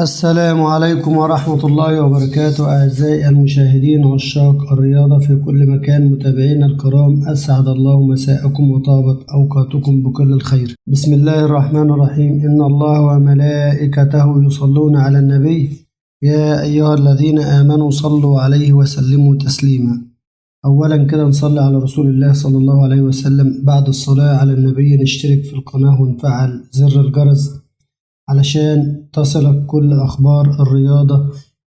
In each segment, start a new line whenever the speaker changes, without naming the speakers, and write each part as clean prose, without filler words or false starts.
السلام عليكم ورحمة الله وبركاته. أعزائي المشاهدين وعشاق الرياضة في كل مكان، متابعينا الكرام، أسعد الله مساءكم وطابت أوقاتكم بكل الخير. بسم الله الرحمن الرحيم. إن الله وملائكته يصلون على النبي يا أيها الذين آمنوا صلوا عليه وسلموا تسليما. أولا كده نصلي على رسول الله صلى الله عليه وسلم. بعد الصلاة على النبي نشترك في القناة ونفعل زر الجرس علشان تصلك كل أخبار الرياضة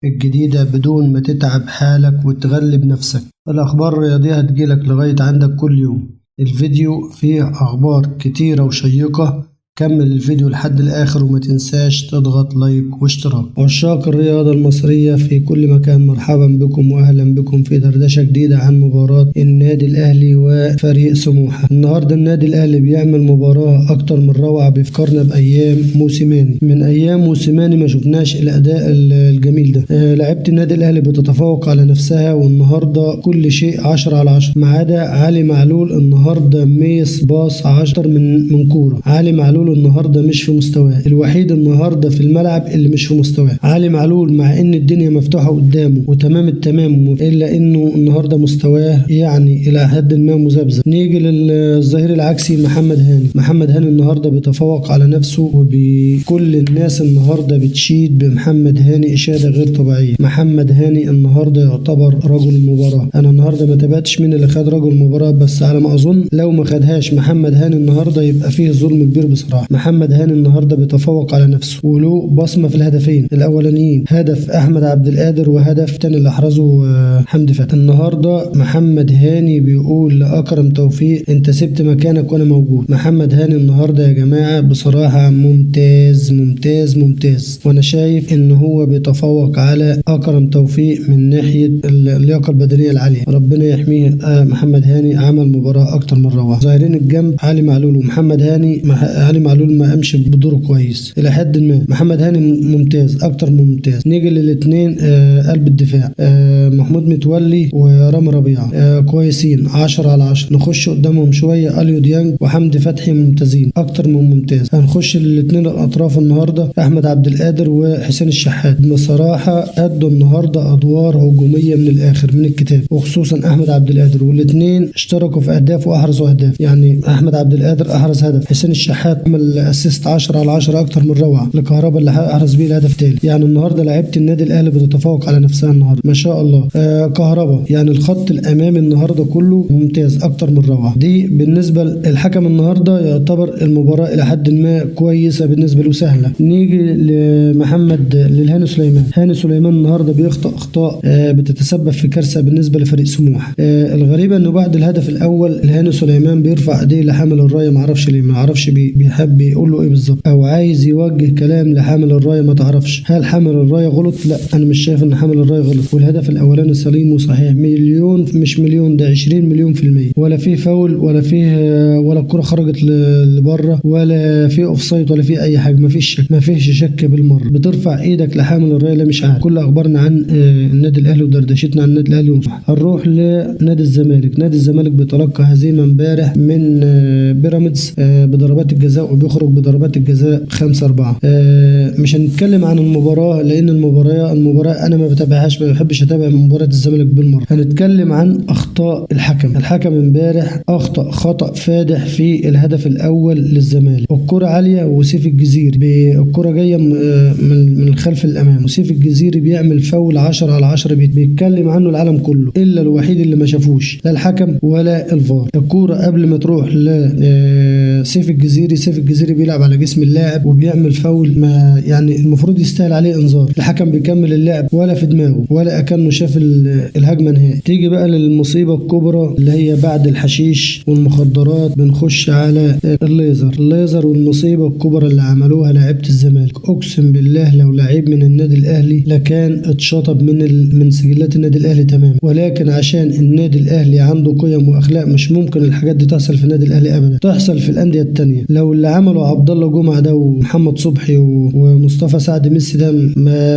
الجديدة بدون ما تتعب حالك وتغلب نفسك. الأخبار الرياضية هتجيلك لغاية عندك كل يوم. الفيديو فيه أخبار كتيرة وشيقة، كمل الفيديو لحد الآخر وما تنساش تضغط لايك واشتراك. عشاق الرياضة المصرية في كل مكان، مرحبا بكم وأهلا بكم في دردشة جديدة عن مباراة النادي الأهلي وفريق سموحة. النهاردة النادي الأهلي بيعمل مباراة أكتر من روعة، بيفكرنا بأيام موسيماني. من أيام موسيماني ما شفناش الأداء الجميل ده. لعيبة النادي الأهلي بتتفوق على نفسها، والنهاردة كل شيء 10 على 10 ما عدا علي معلول. النهاردة ميس باص 10 من كورة. علي معلول النهارده مش في مستواه، الوحيد النهارده في الملعب اللي مش في مستواه علي معلول، مع ان الدنيا مفتوحه قدامه وتمام التمام، الا انه النهارده مستواه يعني الى حد ما مذبذب. نيجي للظهير العكسي محمد هاني النهارده بيتفوق على نفسه، وبكل الناس النهارده بتشيد بمحمد هاني اشاده غير طبيعيه. محمد هاني النهارده يعتبر رجل المباراه. انا النهارده ما تابعتش مين اللي خد رجل المباراه، بس على ما اظن لو ما خدهاش محمد هاني النهارده يبقى فيه ظلم كبير بصراحه. محمد هاني النهارده بيتفوق على نفسه وله بصمه في الهدفين الاولانيين، هدف احمد عبد القادر وهدف تاني اللي احرزه حمدي فتحي. النهارده محمد هاني بيقول لاكرم توفيق انت سبت مكانك وانا موجود. محمد هاني النهارده يا جماعه بصراحه ممتاز ممتاز ممتاز، وانا شايف ان هو بيتفوق على اكرم توفيق من ناحيه اللياقه البدنيه العاليه. ربنا يحميه. محمد هاني عمل مباراه اكتر من روعه. ظاهرين الجنب علي معلول ومحمد هاني. علي معلول ما قامش بدوره كويس الى حد ما. محمد هاني ممتاز اكتر من ممتاز. نيجي للاثنين قلب الدفاع، محمود متولي ورامي ربيعه كويسين 10 على 10. نخش قدامهم شويه اليو ديانج وحمدي فتحي ممتازين اكتر من ممتاز. هنخش للاثنين الاطراف النهارده احمد عبد القادر وحسين الشحات. بصراحه ادوا النهارده ادوار هجوميه من الاخر من الكتاب، وخصوصا احمد عبد القادر، والاثنين اشتركوا في اهداف واحرزوا اهداف. يعني احمد عبد القادر احرز هدف، حسين الشحات عمل اسيست 10 على 10 اكتر من روعه لكهربا اللي احرز بيه الهدف الثالث. يعني النهارده لعيبه النادي الاهلي بتتفوق على نفسها النهارده ما شاء الله. كهربا يعني الخط الامامي النهارده كله ممتاز اكتر من روعه. دي بالنسبه للحكم النهارده يعتبر المباراه الى حد ما كويسه بالنسبه له، سهله. نيجي لهاني سليمان. هاني سليمان النهارده بيخطئ اخطاء بتتسبب في كارثه بالنسبه لفريق سموحه. الغريبه انه بعد الهدف الاول هاني سليمان بيرفع ايديه لحامل الرايه، ما اعرفش ليه، ما اعرفش بيحب يقول له ايه بالظبط، او عايز يوجه كلام لحامل الرايه ما تعرفش. هل حامل الرايه غلط؟ لا، انا مش شايف ان حامل الرايه غلط، والهدف الاولاني سليم وصحيح مليون، مش مليون، ده 20 مليون في المية. ولا فيه فاول ولا فيه ولا الكره خرجت لبره ولا فيه اوفسايد ولا فيه اي حاجه، ما فيش شك بالمره. بترفع ايدك لحامل الرايه؟ لا مش عارف. كل اخبارنا عن النادي الاهلي ودردشتنا عن النادي الاهلي. هنروح لنادي الزمالك. نادي الزمالك بيتلقى هزيمه امبارح من بيراميدز بضربات الجزاء، وبيخرج بضربات الجزاء 5-4. مش هنتكلم عن المباراة لأن المباراة أنا ما بتابعهاش، ما بحبش أتابع مباراة الزمالك بالمرة. هنتكلم عن أخطاء الحكم امبارح أخطأ خطأ فادح في الهدف الأول للزمالك. الكرة عالية وسيف الجزيري، الكرة جاية من الخلف الأمام، وسيف الجزيري بيعمل فاول 10 على 10 بيتكلم عنه العالم كله، إلا الوحيد اللي ما شافوش لا الحكم ولا الفار. الكرة قبل ما تروح سيف الجزيري بيلعب على جسم اللاعب وبيعمل فاول، ما يعني المفروض يستاهل عليه انذار. الحكم بيكمل اللعب ولا في دماغه ولا اكنه شاف الهجمه نهائي. تيجي بقى للمصيبه الكبرى اللي هي بعد الحشيش والمخدرات، بنخش على الليزر والمصيبه الكبرى اللي عملوها لاعيبه الزمالك. اقسم بالله لو لعيب من النادي الاهلي لكان اتشطب من سجلات النادي الاهلي تماما، ولكن عشان النادي الاهلي عنده قيم واخلاق مش ممكن الحاجات دي تحصل في النادي الاهلي ابدا، تحصل في الانديه التانية. لو اللي عمله عبد الله جمعة ده ومحمد صبحي ومصطفى سعد ميسي ده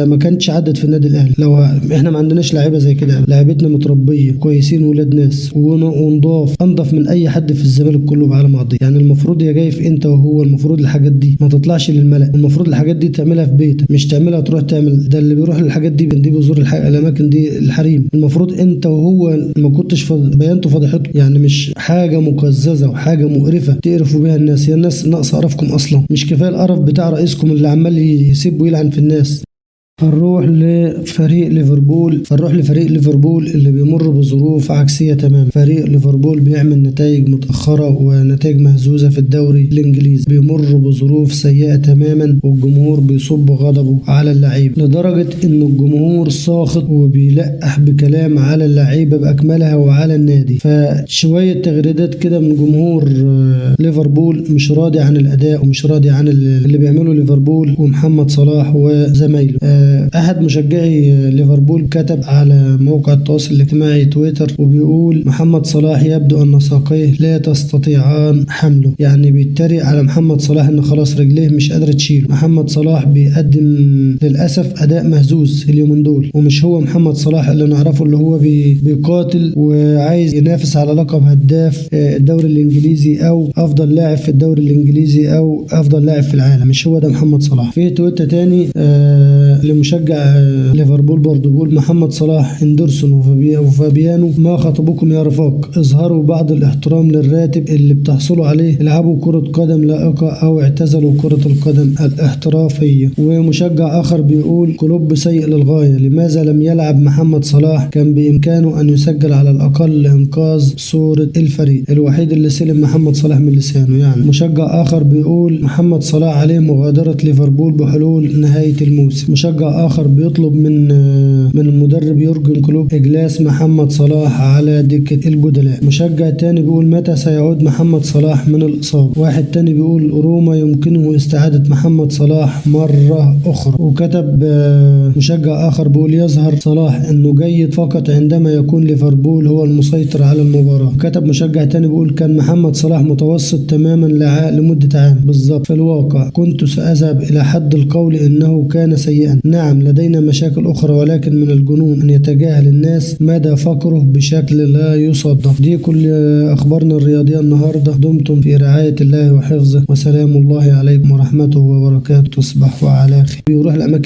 ما كانش عدت في النادي الاهلي. لو احنا ما عندناش لعيبه زي كده، لعيبتنا متربيه كويسين ولاد ناس ونضاف، انضف من اي حد في الزمالك كله بعلى بعضيه. يعني المفروض يا جايف انت وهو المفروض الحاجات دي ما تطلعش للملأ، المفروض الحاجات دي تعملها في بيتك، مش تعملها تروح تعمل. ده اللي بيروح للحاجات دي بيزور الاماكن دي الحريم. المفروض انت وهو ما كنتش بينتوا فضيحتكم، يعني مش حاجه مقززه وحاجه مقرفه تقرفوا بيها الناس. هي الناس ناقصه قرفكم اصلا، مش كفايه القرف بتاع رئيسكم اللي عمال يسيب ويلعن في الناس. هنروح لفريق ليفربول اللي بيمر بظروف عكسية تماما. فريق ليفربول بيعمل نتائج متأخرة ونتائج مهزوزة في الدوري الإنجليزي، بيمر بظروف سيئة تماما، والجمهور بيصب غضبه على اللعيبة لدرجة إن الجمهور ساخط وبيلقح بكلام على اللعيبة بأكملها وعلى النادي. فشوية تغريدات كده من جمهور ليفربول مش راضي عن الأداء ومش راضي عن اللي بيعمله ليفربول ومحمد صلاح وزمايله. أحد مشجعي ليفربول كتب على موقع التواصل الاجتماعي تويتر وبيقول: محمد صلاح يبدو أن ساقيه لا تستطيعان حمله. يعني بيتريق على محمد صلاح إن خلاص رجليه مش قادرة تشيله. محمد صلاح بيقدم للأسف أداء مهزوز اليومين دول، ومش هو محمد صلاح اللي نعرفه اللي هو بيقاتل وعايز ينافس على لقب هداف الدوري الإنجليزي أو أفضل لاعب في الدوري الإنجليزي أو أفضل لاعب في العالم. مش هو ده محمد صلاح. في تويتر تاني لمشجع ليفربول برضه بيقول: محمد صلاح، هندرسون وفابيانو ما خطبكم يا رفاق؟ اظهروا بعض الاحترام للراتب اللي بتحصلوا عليه، العبوا كرة قدم لائقة او اعتزلوا كرة القدم الاحترافية. ومشجع اخر بيقول: كلوب سيء للغاية، لماذا لم يلعب محمد صلاح؟ كان بامكانه ان يسجل على الاقل لانقاذ صورة الفريق. الوحيد اللي سلم محمد صلاح من لسانه. يعني مشجع اخر بيقول: محمد صلاح عليه مغادرة ليفربول بحلول نهاية الموسم. مشجع آخر بيطلب من المدرب يورجن كلوب إجلاس محمد صلاح على دكة البدلاء. مشجع تاني بيقول: متى سيعود محمد صلاح من الإصابة؟ واحد تاني بيقول: روما يمكنه استعادة محمد صلاح مرة أخرى. وكتب مشجع آخر بيقول: يظهر صلاح أنه جيد فقط عندما يكون ليفربول هو المسيطر على المباراة. كتب مشجع تاني بيقول: كان محمد صلاح متوسط تماما لمدة عام بالضبط. في الواقع كنت سأذهب إلى حد القول إنه كان سيئا. نعم لدينا مشاكل أخرى، ولكن من الجنون أن يتجاهل الناس مدى فقره بشكل لا يصدق. دي كل أخبارنا الرياضية النهاردة. دمتم في رعاية الله وحفظه، وسلام الله عليكم ورحمته وبركاته. تصبحوا على خير. بيروح الأماكن